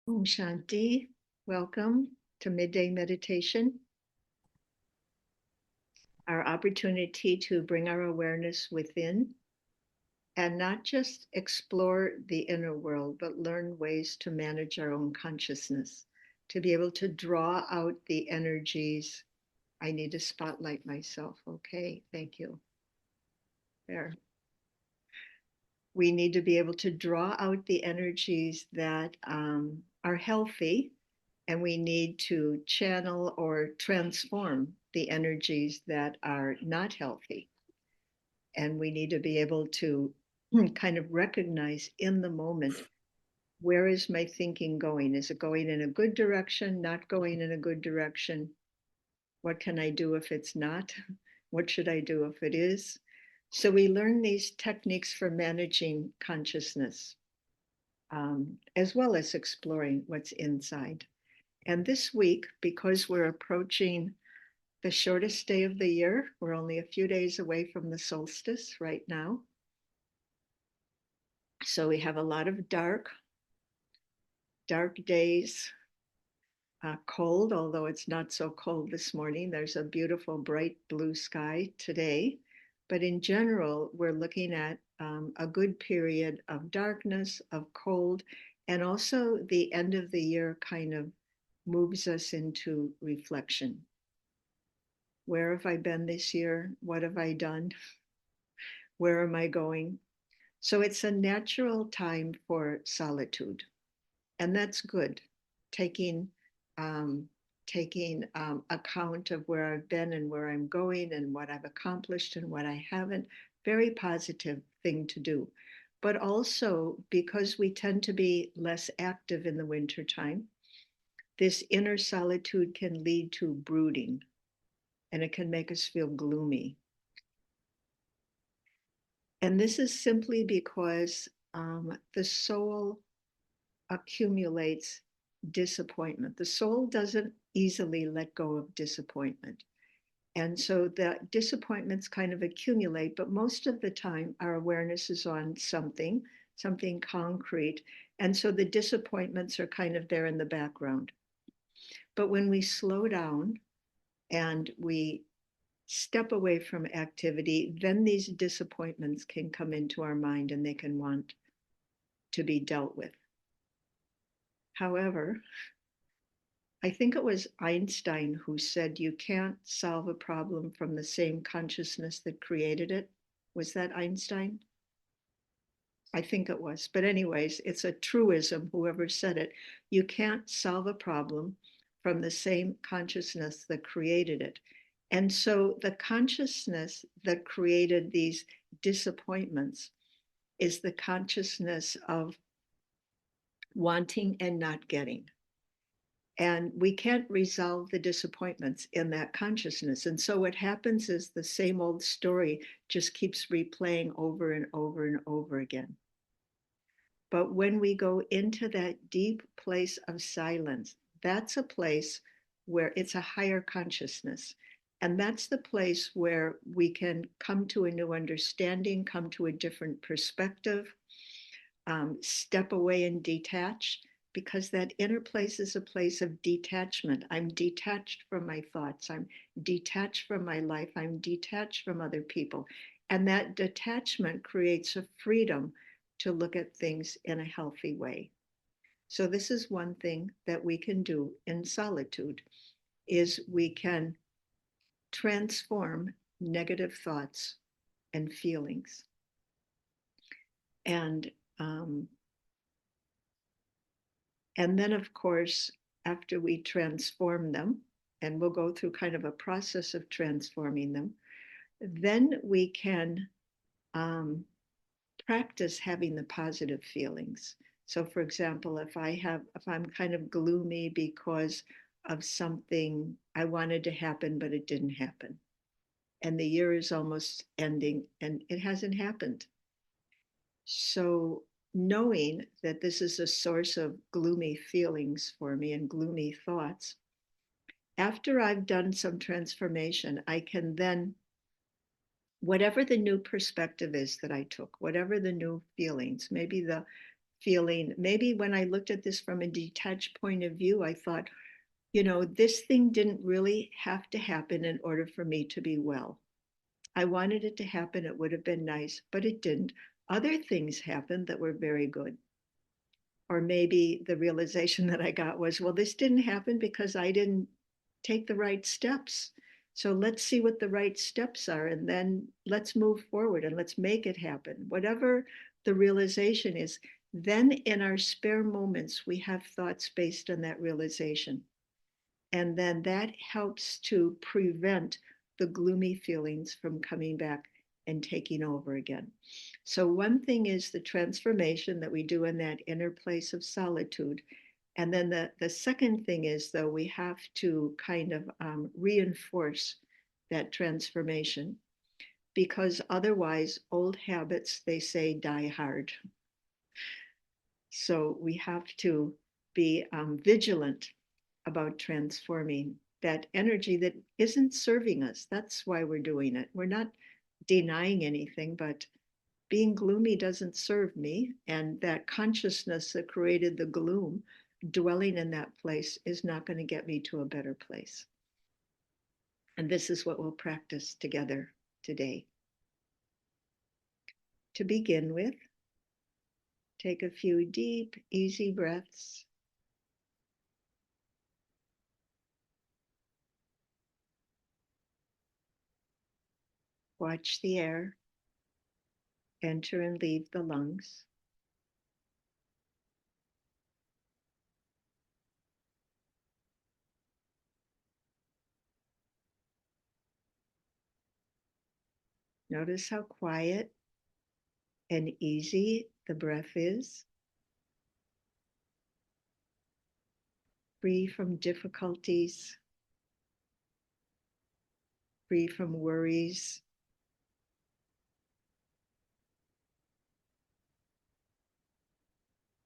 Om Shanti. Welcome to Midday Meditation, our opportunity to bring our awareness within and not just explore the inner world, but learn ways to manage our own consciousness, to be able to draw out the energies. I need to spotlight myself. Okay, thank you. There. We need to be able to draw out the energies that are healthy, and we need to channel or transform the energies that are not healthy. And we need to be able to kind of recognize in the moment, where is my thinking going? Is it going in a good direction, not going in a good direction? What can I do if it's not? What should I do if it is? So we learn these techniques for managing consciousness, as well as exploring what's inside. And this week, because we're approaching the shortest day of the year, we're only a few days away from the solstice right now. So we have a lot of dark days, cold, although it's not so cold this morning. There's a beautiful bright blue sky today. But in general, we're looking at a good period of darkness, of cold, and also the end of the year kind of moves us into reflection. Where have I been this year? What have I done? Where am I going? So it's a natural time for solitude, and that's good. Taking account of where I've been and where I'm going and what I've accomplished and what I haven't. Very positive thing to do. But also because we tend to be less active in the wintertime, this inner solitude can lead to brooding, and it can make us feel gloomy. And this is simply because the soul accumulates disappointment. The soul doesn't easily let go of disappointment. And so the disappointments kind of accumulate, but most of the time our awareness is on something concrete. And so the disappointments are kind of there in the background. But when we slow down and we step away from activity, then these disappointments can come into our mind and they can want to be dealt with. However, I think it was Einstein who said you can't solve a problem from the same consciousness that created it. Was that Einstein? I think it was. But, anyways, it's a truism, whoever said it. You can't solve a problem from the same consciousness that created it. And so the consciousness that created these disappointments is the consciousness of wanting and not getting. And we can't resolve the disappointments in that consciousness. And so what happens is the same old story just keeps replaying over and over and over again. But when we go into that deep place of silence, that's a place where it's a higher consciousness. And that's the place where we can come to a new understanding, come to a different perspective, step away and detach, because that inner place is a place of detachment. I'm detached from my thoughts. I'm detached from my life. I'm detached from other people. And that detachment creates a freedom to look at things in a healthy way. So this is one thing that we can do in solitude, is we can transform negative thoughts and feelings. And then, of course, after we transform them, and we'll go through kind of a process of transforming them, then we can practice having the positive feelings. So, for example, if I'm kind of gloomy because of something I wanted to happen, but it didn't happen, and the year is almost ending and it hasn't happened. So knowing that this is a source of gloomy feelings for me and gloomy thoughts, after I've done some transformation, I can then, whatever the new perspective is that I took, whatever the new feelings, maybe the feeling. Maybe when I looked at this from a detached point of view, I thought, this thing didn't really have to happen in order for me to be well. I wanted it to happen. It would have been nice, but it didn't. Other things happened that were very good. Or maybe the realization that I got was, well, this didn't happen because I didn't take the right steps. So let's see what the right steps are, and then let's move forward and let's make it happen. Whatever the realization is, then in our spare moments, we have thoughts based on that realization. And then that helps to prevent the gloomy feelings from coming back and taking over again. So, one thing is the transformation that we do in that inner place of solitude. And then the second thing is, though, we have to kind of reinforce that transformation because otherwise, old habits, they say, die hard. So, we have to be vigilant about transforming that energy that isn't serving us. That's why we're doing it. We're not denying anything, but being gloomy doesn't serve me. And that consciousness that created the gloom, dwelling in that place, is not going to get me to a better place. And this is what we'll practice together today. To begin with, take a few deep, easy breaths. Watch the air enter and leave the lungs. Notice how quiet and easy the breath is, free from difficulties, free from worries.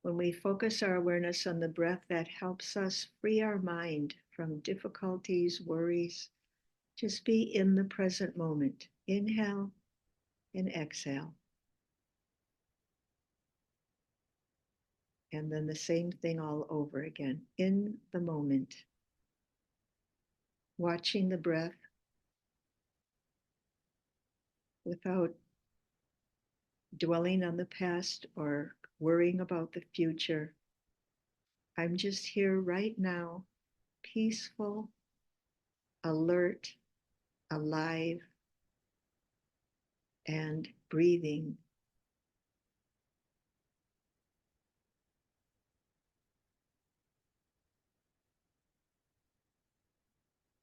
When we focus our awareness on the breath, that helps us free our mind from difficulties, worries. Just be in the present moment. Inhale and exhale. And then the same thing all over again, in the moment. Watching the breath without dwelling on the past or worrying about the future. I'm just here right now, peaceful, alert, alive, and breathing.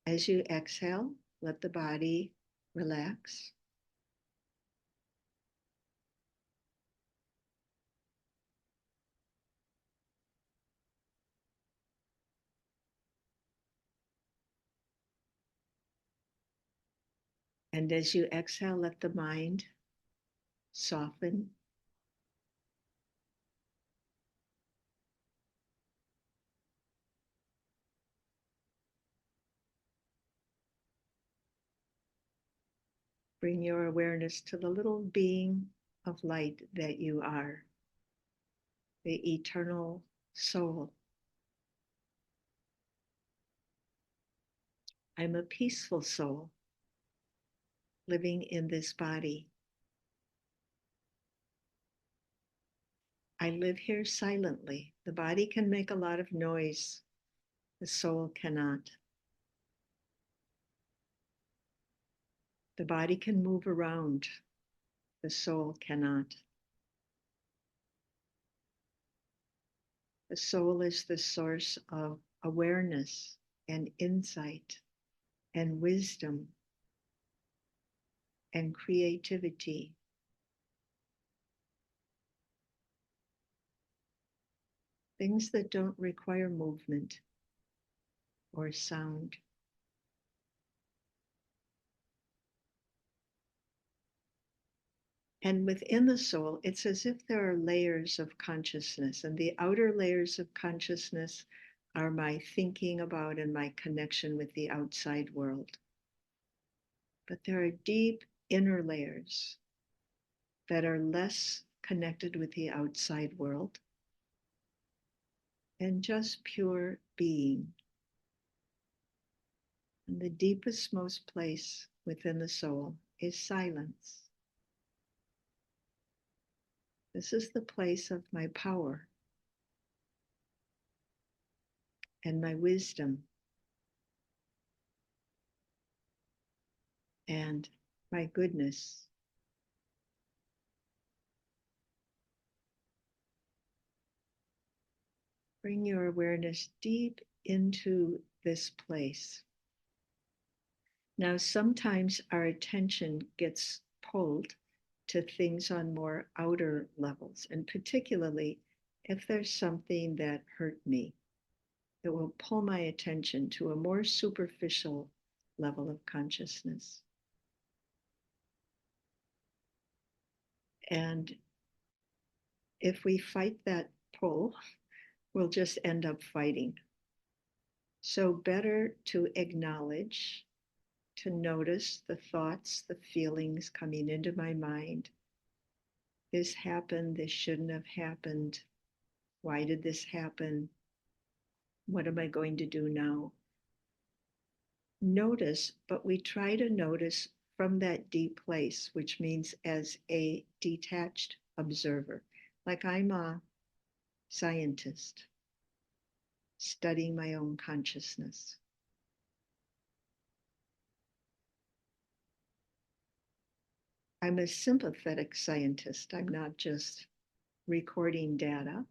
As you exhale, let the body relax. And as you exhale, let the mind soften. Bring your awareness to the little being of light that you are, the eternal soul. I'm a peaceful soul living in this body. I live here silently. The body can make a lot of noise, the soul cannot. The body can move around, the soul cannot. The soul is the source of awareness and insight and wisdom and creativity. Things that don't require movement or sound. And within the soul, it's as if there are layers of consciousness, and the outer layers of consciousness are my thinking about and my connection with the outside world. But there are deep inner layers that are less connected with the outside world. and just pure being. And the deepest, most place within the soul is silence. This is the place of my power and my wisdom and my goodness. Bring your awareness deep into this place. Now, sometimes our attention gets pulled to things on more outer levels, and particularly if there's something that hurt me, it will pull my attention to a more superficial level of consciousness. And if we fight that pull, we'll just end up fighting. So, better to acknowledge, to notice the thoughts, the feelings coming into my mind. This happened, this shouldn't have happened. Why did this happen? What am I going to do now? Notice, but we try to notice from that deep place, which means as a detached observer. Like I'm a scientist studying my own consciousness. I'm a sympathetic scientist. I'm not just recording data,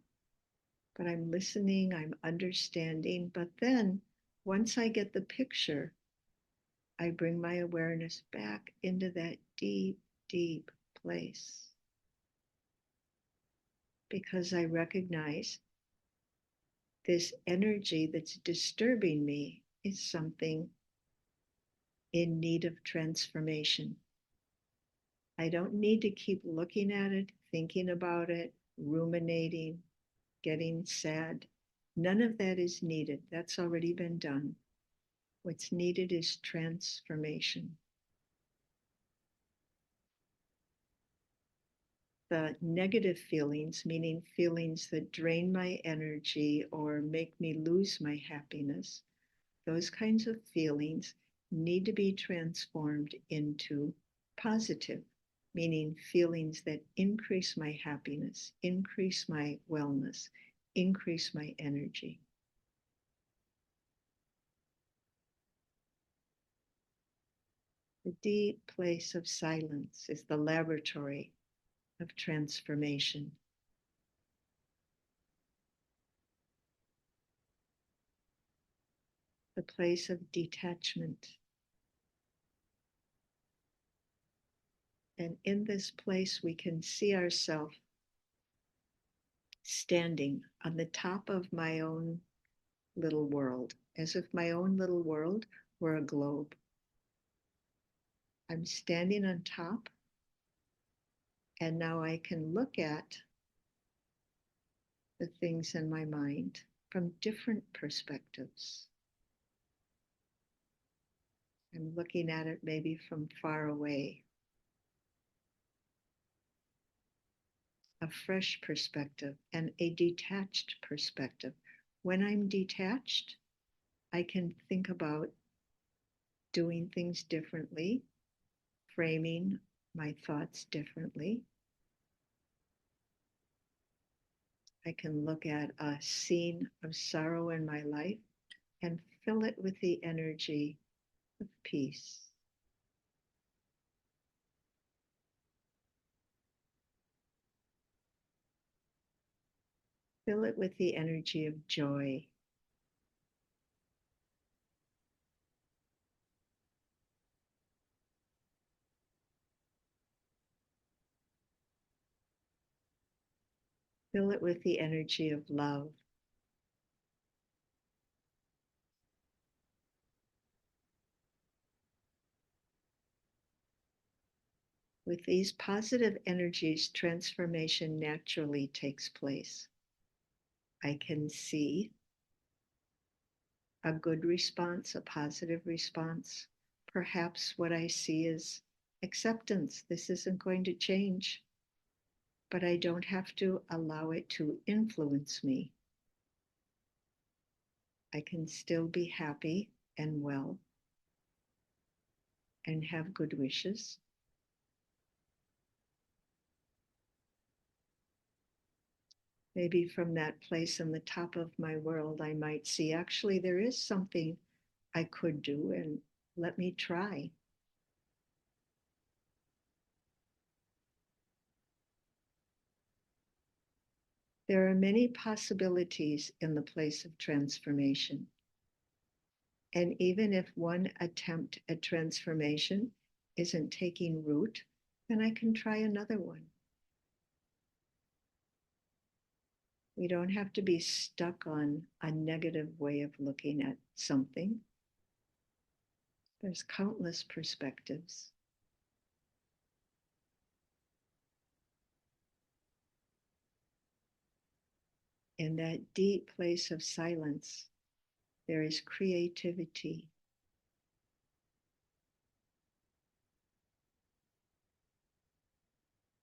but I'm listening, I'm understanding. But then once I get the picture, I bring my awareness back into that deep, deep place because I recognize this energy that's disturbing me is something in need of transformation. I don't need to keep looking at it, thinking about it, ruminating, getting sad. None of that is needed. That's already been done. What's needed is transformation. The negative feelings, meaning feelings that drain my energy or make me lose my happiness, those kinds of feelings need to be transformed into positive, meaning feelings that increase my happiness, increase my wellness, increase my energy. The deep place of silence is the laboratory of transformation. The place of detachment. And in this place, we can see ourselves standing on the top of my own little world, as if my own little world were a globe. I'm standing on top, and now I can look at the things in my mind from different perspectives. I'm looking at it maybe from far away, a fresh perspective and a detached perspective. When I'm detached, I can think about doing things differently, framing my thoughts differently. I can look at a scene of sorrow in my life and fill it with the energy of peace. Fill it with the energy of joy. Fill it with the energy of love. With these positive energies, transformation naturally takes place. I can see a good response, a positive response. Perhaps what I see is acceptance. This isn't going to change, but I don't have to allow it to influence me. I can still be happy and well and have good wishes. Maybe from that place on the top of my world, I might see actually there is something I could do, and let me try. There are many possibilities in the place of transformation. And even if one attempt at transformation isn't taking root, then I can try another one. We don't have to be stuck on a negative way of looking at something. There's countless perspectives. In that deep place of silence, there is creativity.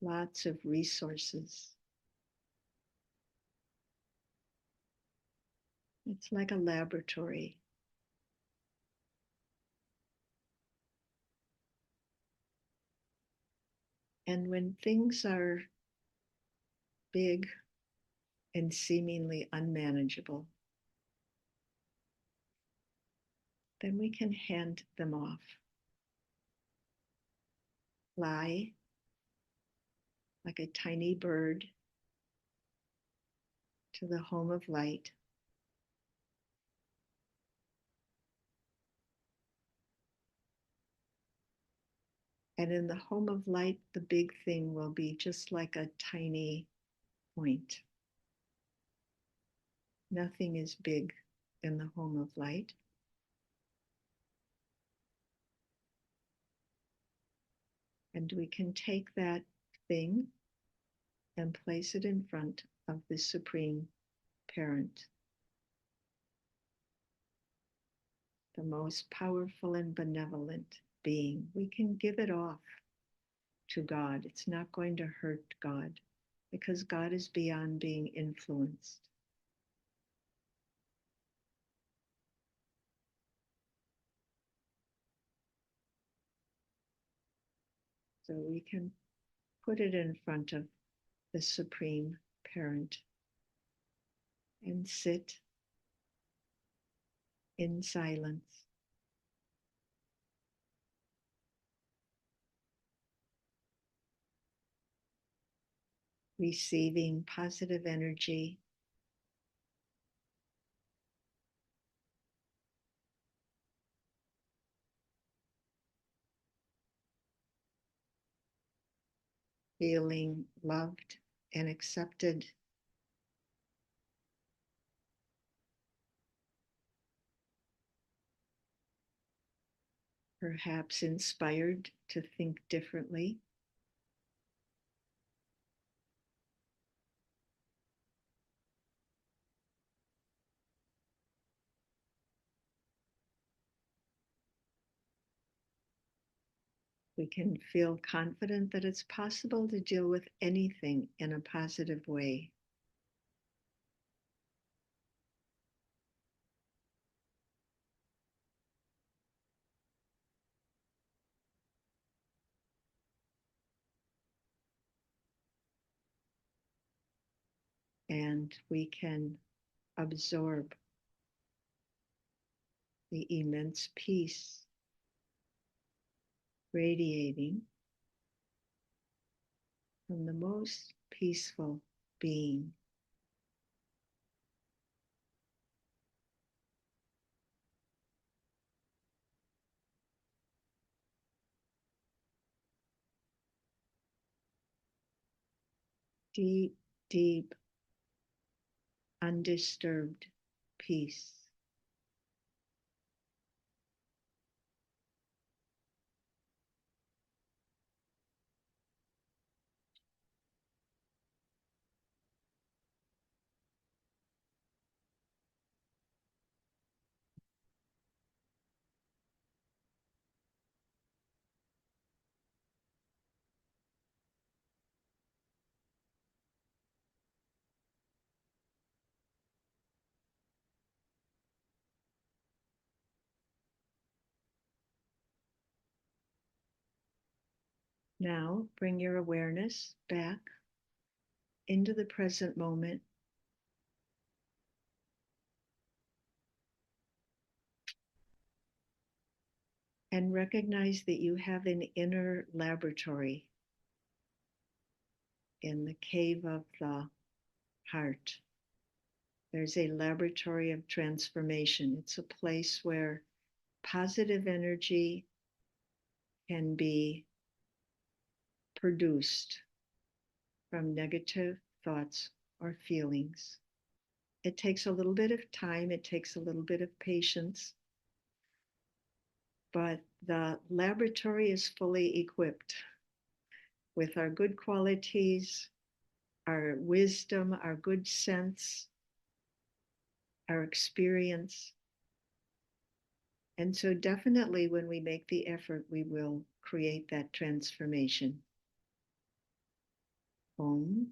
Lots of resources. It's like a laboratory. And when things are big and seemingly unmanageable, then we can hand them off. Fly like a tiny bird to the home of light. And in the home of light, the big thing will be just like a tiny point. Nothing is big in the home of light. And we can take that thing and place it in front of the Supreme Parent, the most powerful and benevolent being. We can give it off to God. It's not going to hurt God because God is beyond being influenced. So we can put it in front of the Supreme Parent and sit in silence, receiving positive energy, feeling loved and accepted. Perhaps inspired to think differently. We can feel confident that it's possible to deal with anything in a positive way. And we can absorb the immense peace radiating from the most peaceful being. Deep, deep, undisturbed peace. Now bring your awareness back into the present moment and recognize that you have an inner laboratory in the cave of the heart. There's a laboratory of transformation. It's a place where positive energy can be produced from negative thoughts or feelings. It takes a little bit of time, it takes a little bit of patience, but the laboratory is fully equipped with our good qualities, our wisdom, our good sense, our experience. And so, definitely, when we make the effort, we will create that transformation. Om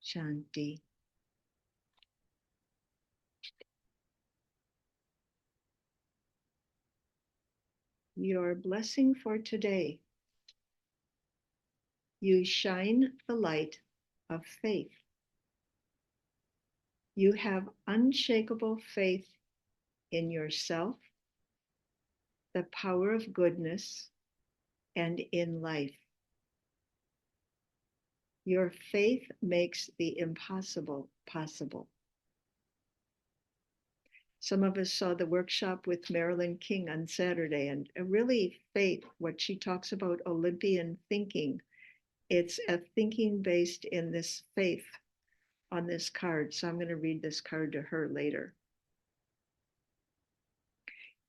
Shanti. Your blessing for today. You shine the light of faith. You have unshakable faith in yourself, the power of goodness, and in life. Your faith makes the impossible possible. Some of us saw the workshop with Marilyn King on Saturday, and really faith, what she talks about Olympian thinking, it's a thinking based in this faith on this card. So I'm going to read this card to her later.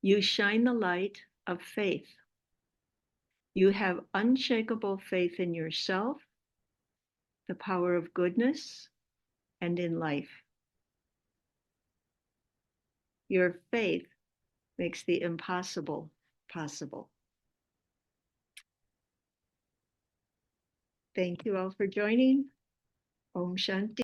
You shine the light of faith. You have unshakable faith in yourself, the power of goodness, and in life. Your faith makes the impossible possible. Thank you all for joining. Om Shanti.